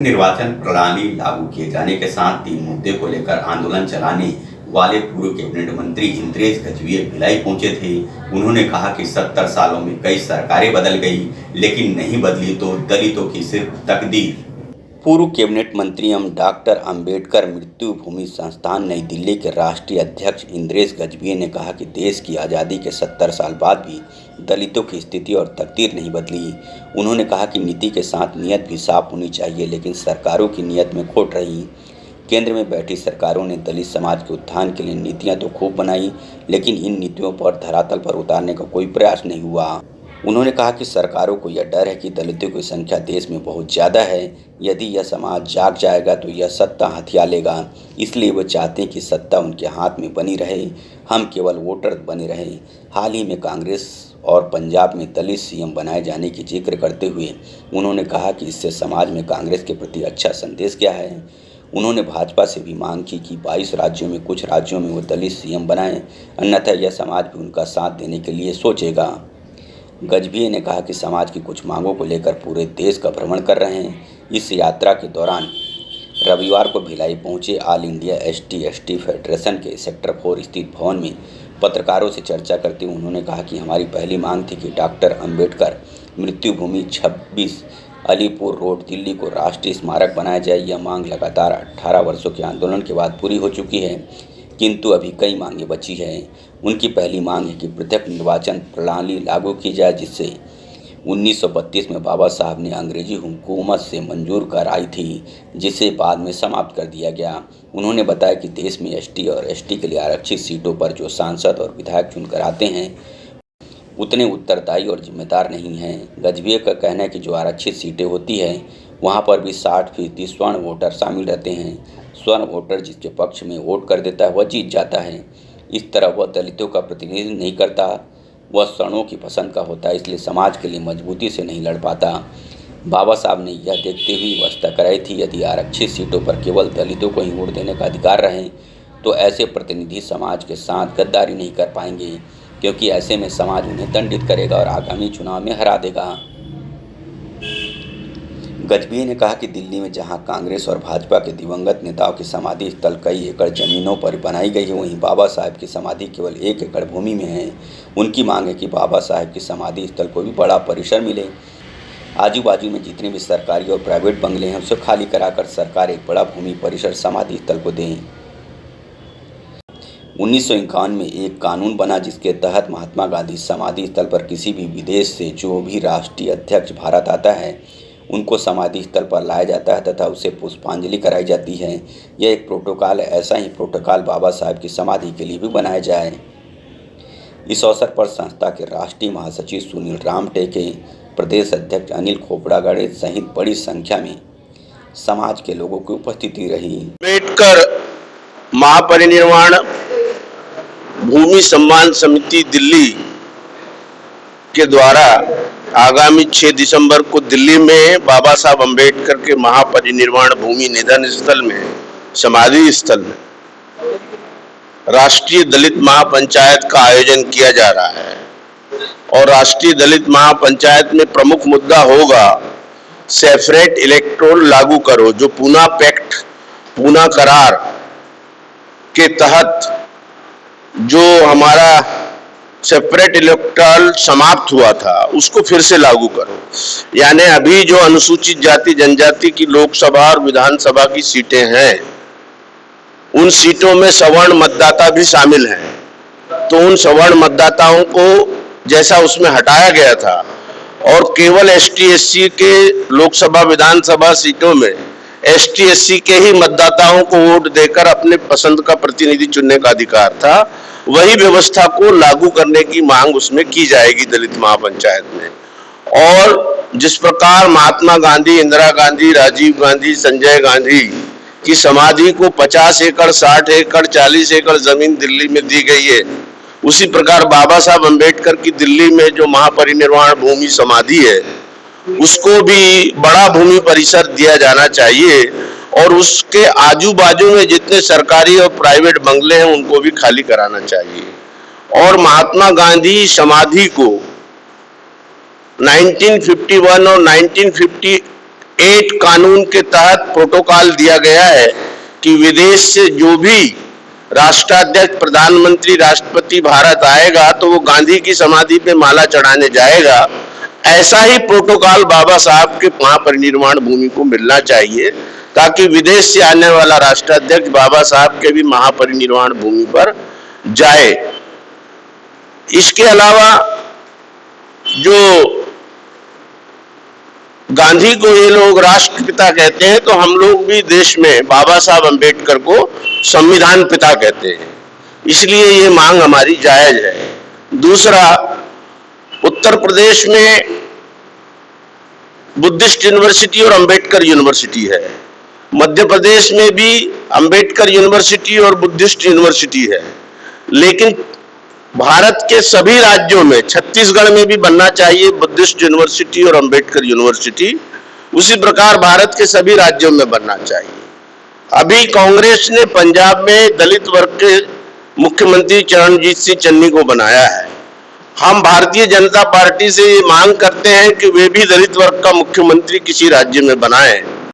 निर्वाचन प्रणाली लागू किए जाने के साथ 3 मुद्दे को लेकर आंदोलन चलाने वाले पूर्व कैबिनेट मंत्री इंद्रेश गजभिये भिलाई पहुंचे थे। उन्होंने कहा कि 70 सालों में कई सरकारें बदल गई, लेकिन नहीं बदली तो दलितों की सिर्फ तकदीर। पूर्व कैबिनेट मंत्री एवं डॉक्टर अंबेडकर मृत्यु भूमि संस्थान नई दिल्ली के राष्ट्रीय अध्यक्ष इंद्रेश गजभिये ने कहा कि देश की आज़ादी के 70 साल बाद भी दलितों की स्थिति और तकदीर नहीं बदली। उन्होंने कहा कि नीति के साथ नीयत भी साफ होनी चाहिए, लेकिन सरकारों की नीयत में खोट रही। केंद्र में बैठी सरकारों ने दलित समाज के उत्थान के लिए नीतियां तो खूब बनाई, लेकिन इन नीतियों पर धरातल पर उतारने का कोई प्रयास नहीं हुआ। उन्होंने कहा कि सरकारों को यह डर है कि दलितों की संख्या देश में बहुत ज़्यादा है, यदि यह समाज जाग जाएगा तो यह सत्ता हथिया लेगा। इसलिए वो चाहते हैं कि सत्ता उनके हाथ में बनी रहे, हम केवल वोटर बने रहें। हाल ही में कांग्रेस और पंजाब में दलित सीएम बनाए जाने की जिक्र करते हुए उन्होंने कहा कि इससे समाज में कांग्रेस के प्रति अच्छा संदेश क्या है। उन्होंने भाजपा से भी मांग की कि 22 राज्यों में कुछ राज्यों में वो दलित सीएम बनाएं, अन्यथा यह समाज भी उनका साथ देने के लिए सोचेगा। गजभिये ने कहा कि समाज की कुछ मांगों को लेकर पूरे देश का भ्रमण कर रहे हैं। इस यात्रा के दौरान रविवार को भिलाई पहुंचे ऑल इंडिया ST/ST फेडरेशन के सेक्टर 4 स्थित भवन में पत्रकारों से चर्चा करते हुए उन्होंने कहा कि हमारी पहली मांग थी कि डॉक्टर अंबेडकर मृत्यु भूमि 26 अलीपुर रोड दिल्ली को राष्ट्रीय स्मारक बनाया जाए। यह मांग लगातार 18 वर्षों के आंदोलन के बाद पूरी हो चुकी है, किंतु अभी कई मांगें बची हैं। उनकी पहली मांग है कि पृथक निर्वाचन प्रणाली लागू की जाए, जिससे 1932 में बाबा साहब ने अंग्रेजी हुकूमत से मंजूर कराई थी, जिसे बाद में समाप्त कर दिया गया। उन्होंने बताया कि देश में ST और ST के लिए आरक्षित सीटों पर जो सांसद और विधायक चुनकर आते हैं उतने उत्तरदायी और जिम्मेदार नहीं हैं। गजभिये का कहना है कि जो आरक्षित सीटें होती हैं वहां पर भी 60% स्वर्ण वोटर शामिल रहते हैं। स्वर्ण वोटर जिसके पक्ष में वोट कर देता है वह जीत जाता है। इस तरह वह दलितों का प्रतिनिधित्व नहीं करता, वह स्वर्णों की पसंद का होता है, इसलिए समाज के लिए मजबूती से नहीं लड़ पाता। बाबा साहब ने यह देखते हुए व्यवस्था कराई थी, यदि आरक्षित सीटों पर केवल दलितों को ही वोट देने का अधिकार रहे तो ऐसे प्रतिनिधि समाज के साथ गद्दारी नहीं कर पाएंगे, क्योंकि ऐसे में समाज उन्हें दंडित करेगा और आगामी चुनाव में हरा देगा। गजभिये ने कहा कि दिल्ली में जहां कांग्रेस और भाजपा के दिवंगत नेताओं की समाधि स्थल कई एकड़ जमीनों पर बनाई गई है, वहीं बाबा साहब की समाधि केवल 1 एकड़ भूमि में है। उनकी मांग है कि बाबा साहब की समाधि स्थल को भी बड़ा परिसर मिले। आजू बाजू में जितने भी सरकारी और प्राइवेट बंगले हैं उसे खाली कराकर सरकार एक बड़ा भूमि परिसर समाधि स्थल को दें। 1951 में एक कानून बना जिसके तहत महात्मा गांधी समाधि स्थल पर किसी भी विदेश से जो भी राष्ट्रीय अध्यक्ष भारत आता है उनको समाधि स्थल पर लाया जाता है तथा उसे पुष्पांजलि कराई जाती है। यह एक प्रोटोकॉल है। ऐसा ही प्रोटोकॉल बाबा साहब की समाधि के लिए भी बनाया जाए। इस अवसर पर संस्था के राष्ट्रीय महासचिव सुनील राम टेके, प्रदेश अध्यक्ष अनिल खोपड़ागढ़ सहित बड़ी संख्या में समाज के लोगों की उपस्थिति रही। अम्बेडकर महापरिनिर्वाण भूमि सम्मान समिति दिल्ली के द्वारा आगामी 6 दिसंबर को दिल्ली में बाबा साहब अम्बेडकर के महापरिनिर्वाण भूमि निधन स्थल में समाधि स्थल में राष्ट्रीय दलित महापंचायत का आयोजन किया जा रहा है। और राष्ट्रीय दलित महापंचायत में प्रमुख मुद्दा होगा सेपरेट इलेक्टोरल लागू करो, जो पूना पैक्ट, पूना करार के तहत जो हमारा सेपरेट इलेक्टोरल समाप्त हुआ था उसको फिर से लागू करो। यानी अभी जो अनुसूचित जाति जनजाति की लोकसभा और विधानसभा की सीटें हैं उन सीटों में सवर्ण मतदाता भी शामिल हैं, तो उन सवर्ण मतदाताओं को जैसा उसमें हटाया गया था और केवल ST/SC के लोकसभा विधानसभा सीटों में ST/SC के ही मतदाताओं को वोट देकर अपने पसंद का प्रतिनिधि चुनने का अधिकार था, वही व्यवस्था को लागू करने की मांग उसमें की जाएगी दलित महापंचायत में। और जिस प्रकार महात्मा गांधी, इंदिरा गांधी, राजीव गांधी, संजय गांधी की समाधि को 50 एकड़, 60 एकड़, 40 एकड़ जमीन दिल्ली में दी गई है, उसी प्रकार बाबा साहब अम्बेडकर की दिल्ली में जो महापरिनिर्वाण भूमि समाधि है उसको भी बड़ा भूमि परिसर दिया जाना चाहिए और उसके आजू बाजू में जितने सरकारी और प्राइवेट बंगले हैं उनको भी खाली कराना चाहिए। और महात्मा गांधी समाधि को 1951 और 1950 8 कानून के तहत प्रोटोकॉल दिया गया है कि विदेश से जो भी राष्ट्राध्यक्ष, प्रधानमंत्री, राष्ट्रपति भारत आएगा तो वो गांधी की समाधि पे माला चढ़ाने जाएगा। ऐसा ही प्रोटोकॉल बाबा साहब के महापरिनिर्वाण भूमि को मिलना चाहिए, ताकि विदेश से आने वाला राष्ट्राध्यक्ष बाबा साहब के भी महापरिनिर्वाण भूमि पर जाए। इसके अलावा जो गांधी को ये लोग राष्ट्रपिता कहते हैं, तो हम लोग भी देश में बाबा साहब अंबेडकर को संविधान पिता कहते हैं, इसलिए ये मांग हमारी जायज है। दूसरा, उत्तर प्रदेश में बुद्धिस्ट यूनिवर्सिटी और अंबेडकर यूनिवर्सिटी है, मध्य प्रदेश में भी अंबेडकर यूनिवर्सिटी और बुद्धिस्ट यूनिवर्सिटी है, लेकिन भारत के सभी राज्यों में, छत्तीसगढ़ में भी बनना चाहिए बुद्धिस्ट यूनिवर्सिटी और अंबेडकर यूनिवर्सिटी, उसी प्रकार भारत के सभी राज्यों में बनना चाहिए। अभी कांग्रेस ने पंजाब में दलित वर्ग के मुख्यमंत्री चरणजीत सिंह चन्नी को बनाया है। हम भारतीय जनता पार्टी से ये मांग करते हैं कि वे भी दलित वर्ग का मुख्यमंत्री किसी राज्य में बनाएं।